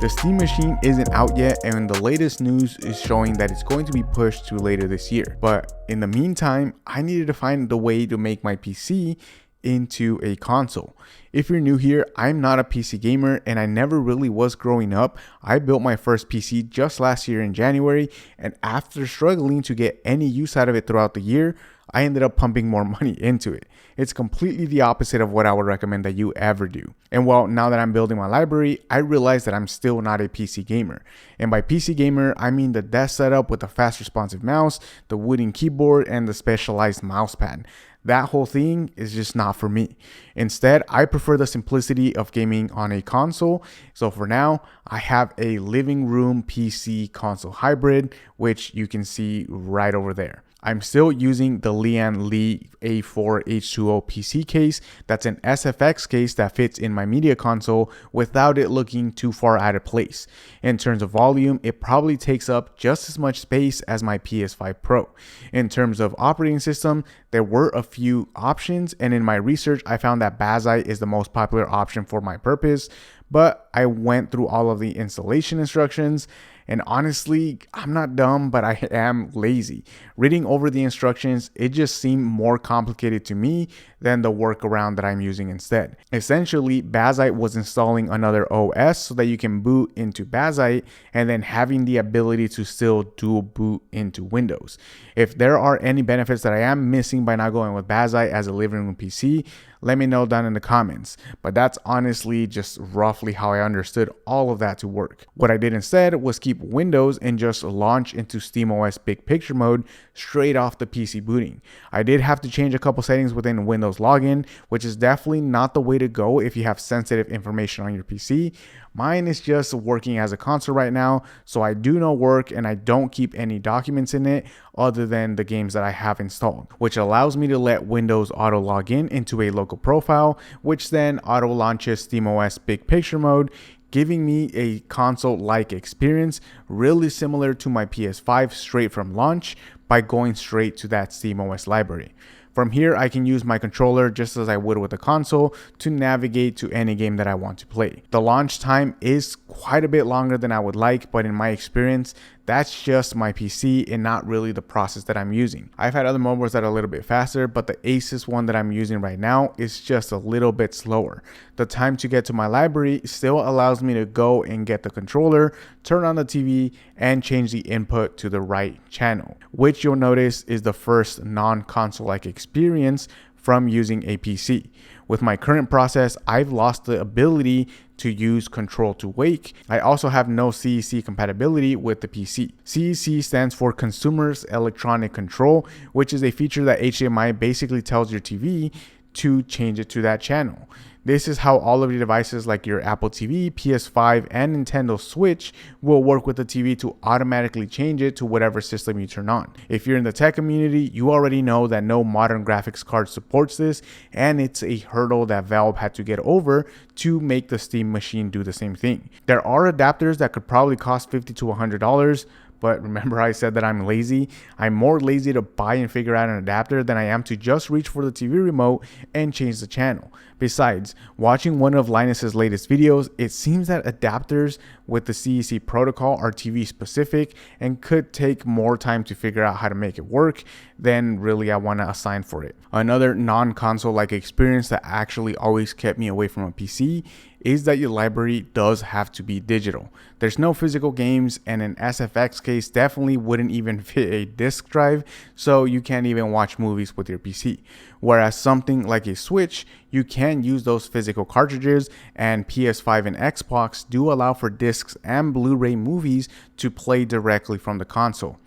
The Steam machine isn't out yet, and the latest news is showing that it's going to be pushed to later this year. But in the meantime, I needed to find the way to make my PC into a console. If you're new here, I'm not a PC gamer and I never really was growing up. I built my first PC just last year in January, and after struggling to get any use out of it throughout the year, I ended up pumping more money into it. It's completely the opposite of what I would recommend that you ever do. And well, now that I'm building my library, I realize that I'm still not a PC gamer. And by PC gamer, I mean the desk setup with the fast responsive mouse, the wooden keyboard, and the specialized mouse pad. That whole thing is just not for me. Instead, I prefer the simplicity of gaming on a console. So for now, I have a living room PC console hybrid, which you can see right over there. I'm still using the Lian Li A4 H2O PC case. That's an SFX case that fits in my media console without it looking too far out of place. In terms of volume, it probably takes up just as much space as my PS5 Pro. In terms of operating system, there were a few options, and in my research, I found that Bazzai is the most popular option for my purpose. But I went through all of the installation instructions, and honestly, I'm not dumb, but I am lazy. Reading over the instructions, it just seemed more complicated to me than the workaround that I'm using instead. Essentially, Bazzai was installing another OS so that you can boot into Bazzai and then having the ability to still dual boot into Windows. If there are any benefits that I am missing by not going with Bazzai as a living room PC, let me know down in the comments. But that's honestly just roughly how I understood all of that to work. What I did instead was keep Windows and just launch into SteamOS Big Picture mode straight off the PC booting. I did have to change a couple settings within Windows login, which is definitely not the way to go if you have sensitive information on your PC. Mine is just working as a console right now, so I do no work and I don't keep any documents in it other than the games that I have installed, which allows me to let Windows auto log in into a local profile, which then auto launches SteamOS Big Picture mode, giving me a console-like experience really similar to my PS5 straight from launch by going straight to that SteamOS library. From here, I can use my controller just as I would with a console to navigate to any game that I want to play. The launch time is quite a bit longer than I would like, but in my experience, that's just my PC and not really the process that I'm using. I've had other mobiles that are a little bit faster, but the Asus one that I'm using right now is just a little bit slower. The time to get to my library still allows me to go and get the controller, turn on the TV, and change the input to the right channel, which you'll notice is the first non-console-like experience from using a PC. With my current process, I've lost the ability to use control to wake. I also have no CEC compatibility with the PC. CEC stands for Consumers Electronic Control, which is a feature that HDMI basically tells your TV to change it to that channel. This is how all of your devices like your Apple TV, PS5, and Nintendo Switch will work with the TV to automatically change it to whatever system you turn on. If you're in the tech community, you already know that no modern graphics card supports this, and it's a hurdle that Valve had to get over to make the Steam machine do the same thing. There are adapters that could probably cost $50 to $100, but remember I said that I'm lazy. I'm more lazy to buy and figure out an adapter than I am to just reach for the TV remote and change the channel. Besides, watching one of Linus's latest videos, it seems that adapters with the CEC protocol are TV specific and could take more time to figure out how to make it work than really I want to assign for it. Another non-console like experience that actually always kept me away from a PC is that your library does have to be digital. There's no physical games, and an SFX case definitely wouldn't even fit a disk drive, so you can't even watch movies with your PC. Whereas something like a Switch, you can use those physical cartridges, and PS5 and Xbox do allow for discs and Blu-ray movies to play directly from the console.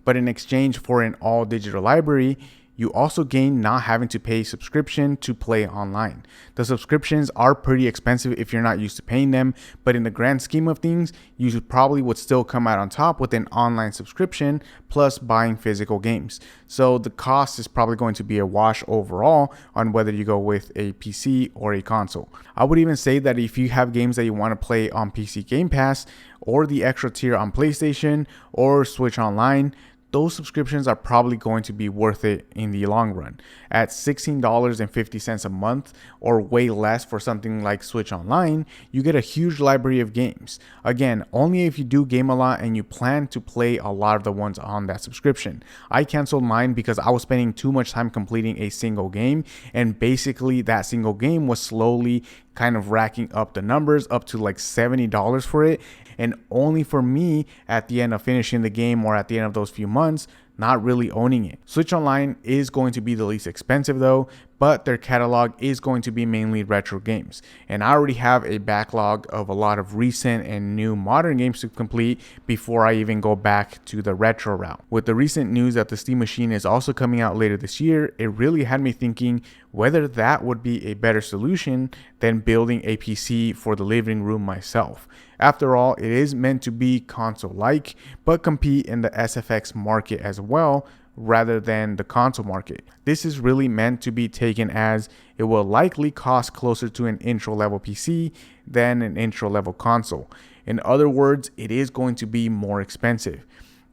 But in exchange for an all digital library, you also gain not having to pay subscription to play online. The subscriptions are pretty expensive if you're not used to paying them, but in the grand scheme of things, you probably would still come out on top with an online subscription plus buying physical games. So the cost is probably going to be a wash overall on whether you go with a PC or a console. I would even say that if you have games that you want to play on PC Game Pass or the extra tier on PlayStation or Switch Online, those subscriptions are probably going to be worth it in the long run. At $16.50 a month, or way less for something like Switch Online, you get a huge library of games. Again, only if you do game a lot and you plan to play a lot of the ones on that subscription. I canceled mine because I was spending too much time completing a single game, and basically that single game was slowly kind of racking up the numbers up to like $70 for it, and only for me at the end of finishing the game or at the end of those few months not really owning it. Switch Online is going to be the least expensive though, but their catalog is going to be mainly retro games. And I already have a backlog of a lot of recent and new modern games to complete before I even go back to the retro route. With the recent news that the Steam Machine is also coming out later this year, it really had me thinking whether that would be a better solution than building a PC for the living room myself. After all, it is meant to be console-like, but compete in the SFX market as well, rather than the console market. This is really meant to be taken as it will likely cost closer to an intro-level PC than an intro-level console. In other words, it is going to be more expensive.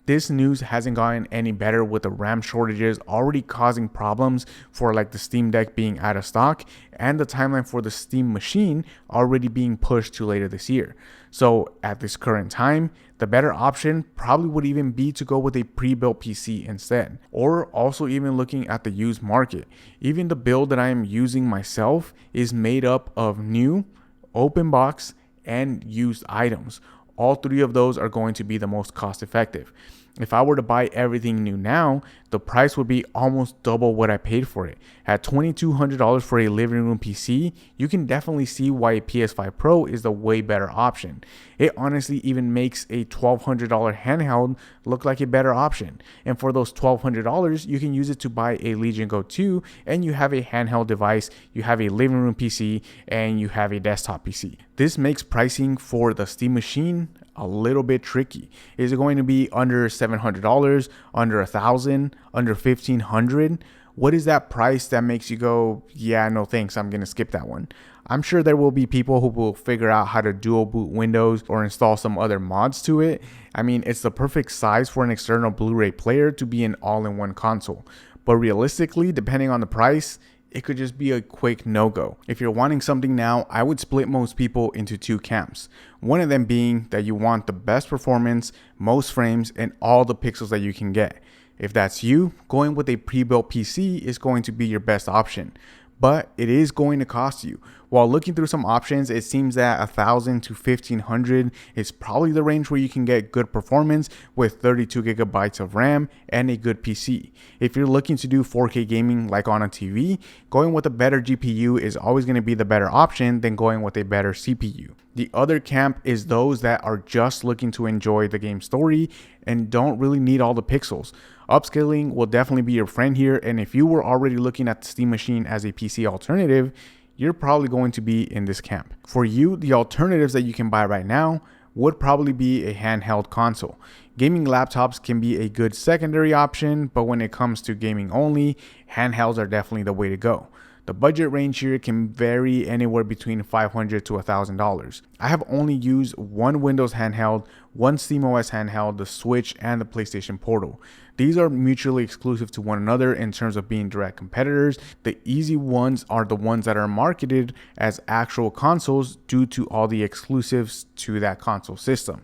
This news hasn't gotten any better with the RAM shortages already causing problems for like the Steam Deck being out of stock and the timeline for the Steam Machine already being pushed to later this year. So at this current time, the better option probably would even be to go with a pre-built PC instead, or also even looking at the used market. Even the build that I am using myself is made up of new, open box, and used items. All three of those are going to be the most cost effective. If I were to buy everything new now, the price would be almost double what I paid for it. At $2,200 for a living room PC, you can definitely see why a PS5 Pro is the way better option. It honestly even makes a $1,200 handheld look like a better option. And for those $1,200, you can use it to buy a Legion Go 2 and you have a handheld device, you have a living room PC, and you have a desktop PC. This makes pricing for the Steam Machine a little bit tricky. Is it going to be under $700, under $1,000, under $1,500? What is that price that makes you go, yeah, no thanks, I'm going to skip that one? I'm sure there will be people who will figure out how to dual boot Windows or install some other mods to it. I mean, it's the perfect size for an external Blu-ray player to be an all-in-one console. But realistically, depending on the price, it could just be a quick no-go. If you're wanting something now, I would split most people into two camps. One of them being that you want the best performance, most frames, and all the pixels that you can get. If that's you, going with a pre-built PC is going to be your best option. But it is going to cost you. While looking through some options, it seems that $1,000 to $1,500 is probably the range where you can get good performance with 32 gigabytes of RAM and a good PC. If you're looking to do 4K gaming like on a TV, going with a better GPU is always going to be the better option than going with a better CPU. The other camp is those that are just looking to enjoy the game story and don't really need all the pixels. Upscaling will definitely be your friend here, and if you were already looking at the Steam Machine as a PC alternative, you're probably going to be in this camp. For you, the alternatives that you can buy right now would probably be a handheld console. Gaming laptops can be a good secondary option, but when it comes to gaming only, handhelds are definitely the way to go. The budget range here can vary anywhere between $500 to $1,000. I have only used one Windows handheld, one SteamOS handheld, the Switch, and the PlayStation Portal. These are mutually exclusive to one another in terms of being direct competitors. The easy ones are the ones that are marketed as actual consoles due to all the exclusives to that console system.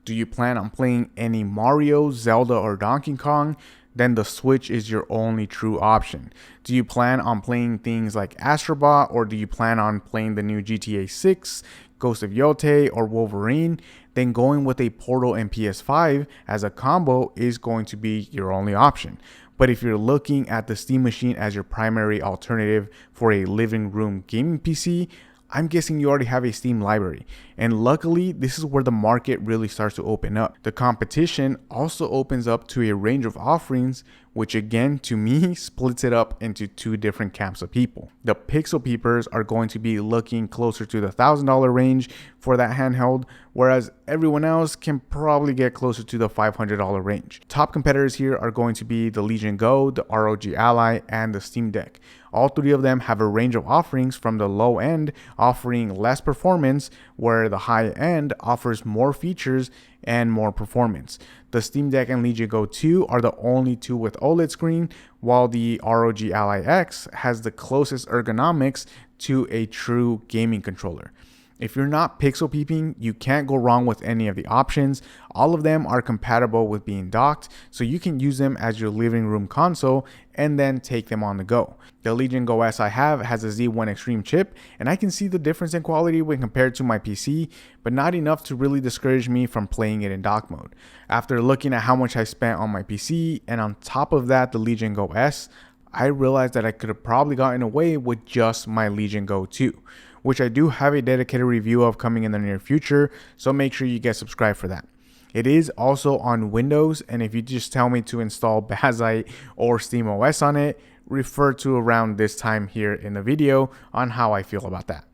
Do you plan on playing any Mario, Zelda, or Donkey Kong? Then the Switch is your only true option. Do you plan on playing things like Astrobot, or do you plan on playing the new GTA 6, Ghost of Yotei, or Wolverine? Then going with a Portal and PS5 as a combo is going to be your only option. But if you're looking at the Steam Machine as your primary alternative for a living room gaming PC, I'm guessing you already have a Steam library. And luckily, this is where the market really starts to open up. The competition also opens up to a range of offerings, which again, to me, splits it up into two different camps of people. The Pixel Peepers are going to be looking closer to the $1,000 range for that handheld, whereas everyone else can probably get closer to the $500 range. Top competitors here are going to be the Legion Go, the ROG Ally, and the Steam Deck. All three of them have a range of offerings, from the low end offering less performance, where the high end offers more features and more performance. The Steam Deck and Legion Go 2 are the only two with OLED screen, while the ROG Ally X has the closest ergonomics to a true gaming controller. If you're not pixel peeping, you can't go wrong with any of the options. All of them are compatible with being docked, so you can use them as your living room console and then take them on the go. The Legion Go S I have has a Z1 Extreme chip, and I can see the difference in quality when compared to my PC, but not enough to really discourage me from playing it in dock mode. After looking at how much I spent on my PC, and on top of that the Legion Go S, I realized that I could have probably gotten away with just my Legion Go 2. Which I do have a dedicated review of coming in the near future, so make sure you get subscribed for that. It is also on Windows, and if you just tell me to install Bazzite or SteamOS on it, refer to around this time here in the video on how I feel about that.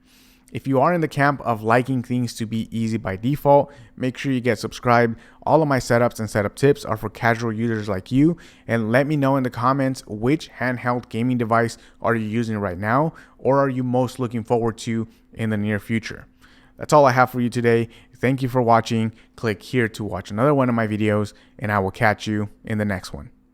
If you are in the camp of liking things to be easy by default, make sure you get subscribed. All of my setups and setup tips are for casual users like you, and let me know in the comments which handheld gaming device are you using right now, or are you most looking forward to in the near future. That's all I have for you today. Thank you for watching. Click here to watch another one of my videos, and I will catch you in the next one.